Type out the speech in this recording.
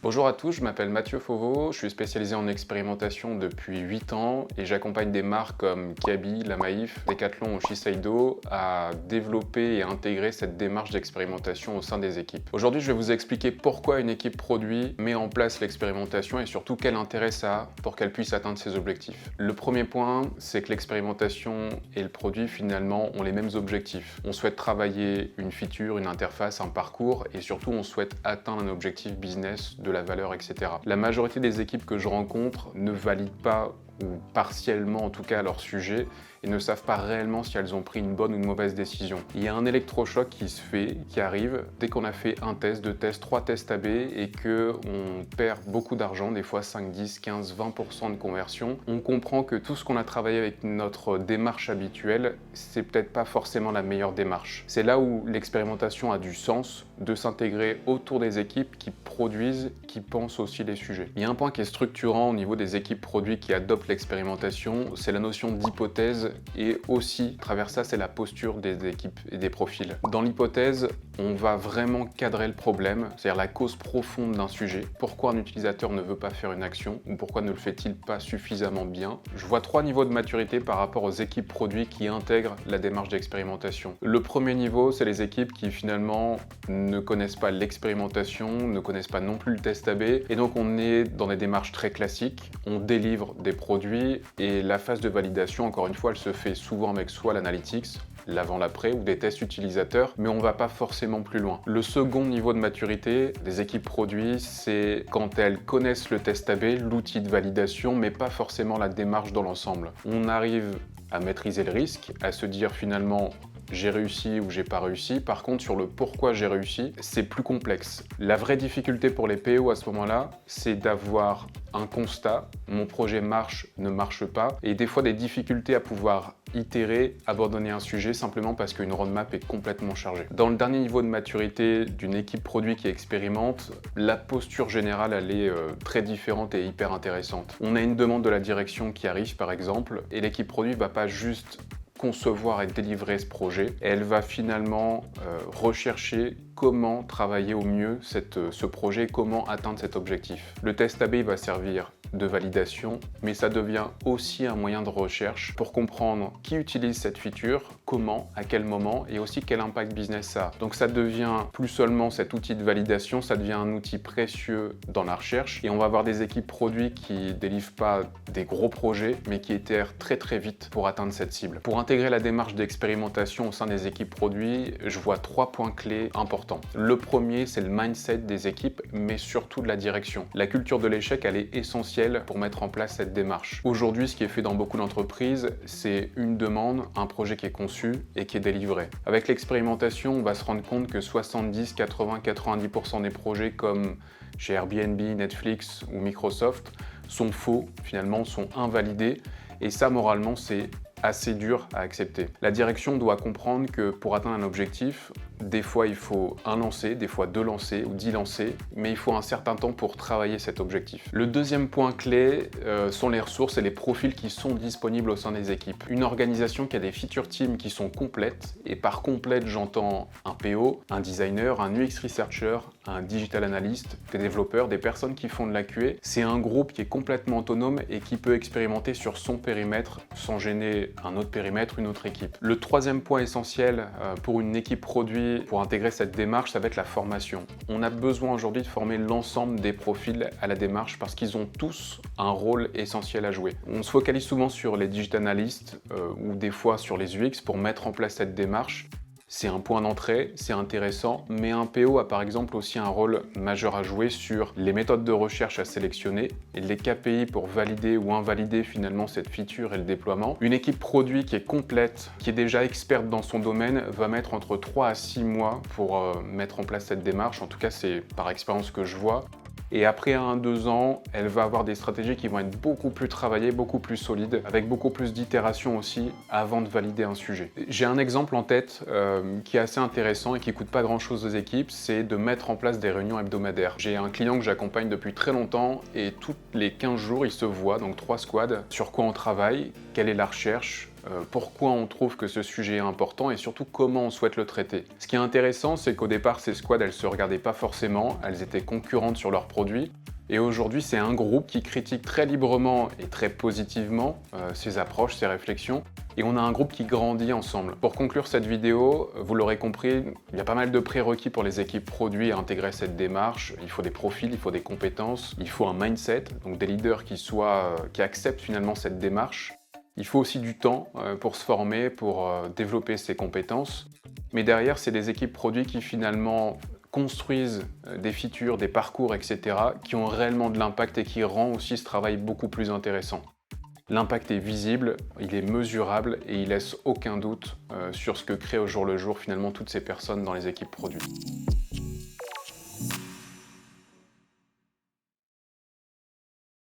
Bonjour à tous, je m'appelle Mathieu Fauveau, je suis spécialisé en expérimentation depuis 8 ans et j'accompagne des marques comme Kiabi, La Maïf, Decathlon ou Shiseido à développer et intégrer cette démarche d'expérimentation au sein des équipes. Aujourd'hui, je vais vous expliquer pourquoi une équipe produit met en place l'expérimentation et surtout quel intérêt ça a pour qu'elle puisse atteindre ses objectifs. Le premier point, c'est que l'expérimentation et le produit finalement ont les mêmes objectifs. On souhaite travailler une feature, une interface, un parcours et surtout on souhaite atteindre un objectif business de la valeur, etc. La majorité des équipes que je rencontre ne valident pas ou partiellement en tout cas leur sujet et ne savent pas réellement si elles ont pris une bonne ou une mauvaise décision. Il y a un électrochoc qui se fait, qui arrive dès qu'on a fait un test, deux tests, trois tests AB et qu'on perd beaucoup d'argent, des fois 5, 10, 15, 20% de conversion. On comprend que tout ce qu'on a travaillé avec notre démarche habituelle, c'est peut-être pas forcément la meilleure démarche. C'est là où l'expérimentation a du sens de s'intégrer autour des équipes qui produisent, qui pensent aussi les sujets. Il y a un point qui est structurant au niveau des équipes produits qui adoptent l'expérimentation, c'est la notion d'hypothèse et aussi, à travers ça, c'est la posture des équipes et des profils. Dans l'hypothèse, on va vraiment cadrer le problème, c'est-à-dire la cause profonde d'un sujet. Pourquoi un utilisateur ne veut pas faire une action ou pourquoi ne le fait-il pas suffisamment bien? Je vois 3 niveaux de maturité par rapport aux équipes produits qui intègrent la démarche d'expérimentation. Le premier niveau, c'est les équipes qui finalement ne connaissent pas l'expérimentation, ne connaissent pas non plus le test AB et donc on est dans des démarches très classiques, on délivre des produits et la phase de validation, encore une fois, elle se fait souvent avec soit l'analytics, l'avant-l'après ou des tests utilisateurs, mais on va pas forcément plus loin. Le second niveau de maturité des équipes produits, c'est quand elles connaissent le test AB, l'outil de validation, mais pas forcément la démarche dans l'ensemble. On arrive à maîtriser le risque, à se dire finalement j'ai réussi ou j'ai pas réussi. Par contre, sur le pourquoi j'ai réussi, c'est plus complexe. La vraie difficulté pour les PO à ce moment-là, c'est d'avoir un constat, mon projet marche, ne marche pas, et des fois des difficultés à pouvoir itérer, abandonner un sujet simplement parce qu'une roadmap est complètement chargée. Dans le dernier niveau de maturité d'une équipe produit qui expérimente, la posture générale elle est très différente et hyper intéressante. On a une demande de la direction qui arrive par exemple, et l'équipe produit va pas juste concevoir et délivrer ce projet, elle va finalement rechercher comment travailler au mieux ce projet, comment atteindre cet objectif. Le test AB va servir de validation, mais ça devient aussi un moyen de recherche pour comprendre qui utilise cette feature, comment, à quel moment et aussi quel impact business ça a. Donc ça devient plus seulement cet outil de validation, ça devient un outil précieux dans la recherche et on va avoir des équipes produits qui délivrent pas des gros projets mais qui itèrent très très vite pour atteindre cette cible. Pour intégrer la démarche d'expérimentation au sein des équipes produits, je vois 3 points clés importants. Le premier, c'est le mindset des équipes, mais surtout de la direction. La culture de l'échec, elle est essentielle pour mettre en place cette démarche. Aujourd'hui, ce qui est fait dans beaucoup d'entreprises, c'est une demande, un projet qui est conçu et qui est délivré. Avec l'expérimentation, on va se rendre compte que 70, 80, 90% des projets comme chez Airbnb, Netflix ou Microsoft sont faux, finalement sont invalidés et ça, moralement, c'est assez dur à accepter. La direction doit comprendre que pour atteindre un objectif, des fois il faut un lancer, des fois 2 lancers ou 10 lancers, mais il faut un certain temps pour travailler cet objectif. Le deuxième point clé sont les ressources et les profils qui sont disponibles au sein des équipes. Une organisation qui a des feature teams qui sont complètes, et par complète j'entends un PO, un designer, un UX researcher, un digital analyst, des développeurs, des personnes qui font de la QA. C'est un groupe qui est complètement autonome et qui peut expérimenter sur son périmètre sans gêner un autre périmètre, une autre équipe. Le troisième point essentiel pour une équipe produit, pour intégrer cette démarche, ça va être la formation. On a besoin aujourd'hui de former l'ensemble des profils à la démarche parce qu'ils ont tous un rôle essentiel à jouer. On se focalise souvent sur les digital analysts ou des fois sur les UX pour mettre en place cette démarche. C'est un point d'entrée, c'est intéressant, mais un PO a par exemple aussi un rôle majeur à jouer sur les méthodes de recherche à sélectionner et les KPI pour valider ou invalider finalement cette feature et le déploiement. Une équipe produit qui est complète, qui est déjà experte dans son domaine, va mettre entre 3 à 6 mois pour mettre en place cette démarche. En tout cas, c'est par expérience que je vois. Et après 1-2 ans, elle va avoir des stratégies qui vont être beaucoup plus travaillées, beaucoup plus solides, avec beaucoup plus d'itérations aussi avant de valider un sujet. J'ai un exemple en tête qui est assez intéressant et qui coûte pas grand chose aux équipes, c'est de mettre en place des réunions hebdomadaires. J'ai un client que j'accompagne depuis très longtemps et tous les 15 jours, il se voit, donc 3 squads, sur quoi on travaille, quelle est la recherche, pourquoi on trouve que ce sujet est important et surtout comment on souhaite le traiter. Ce qui est intéressant, c'est qu'au départ, ces squads, elles se regardaient pas forcément, elles étaient concurrentes sur leurs produits. Et aujourd'hui, c'est un groupe qui critique très librement et très positivement ces approches, ces réflexions. Et on a un groupe qui grandit ensemble. Pour conclure cette vidéo, vous l'aurez compris, il y a pas mal de prérequis pour les équipes produits à intégrer cette démarche. Il faut des profils, il faut des compétences, il faut un mindset, donc des leaders qui acceptent finalement cette démarche. Il faut aussi du temps pour se former, pour développer ses compétences. Mais derrière, c'est des équipes produits qui finalement construisent des features, des parcours, etc., qui ont réellement de l'impact et qui rend aussi ce travail beaucoup plus intéressant. L'impact est visible, il est mesurable et il laisse aucun doute sur ce que créent au jour le jour finalement toutes ces personnes dans les équipes produits.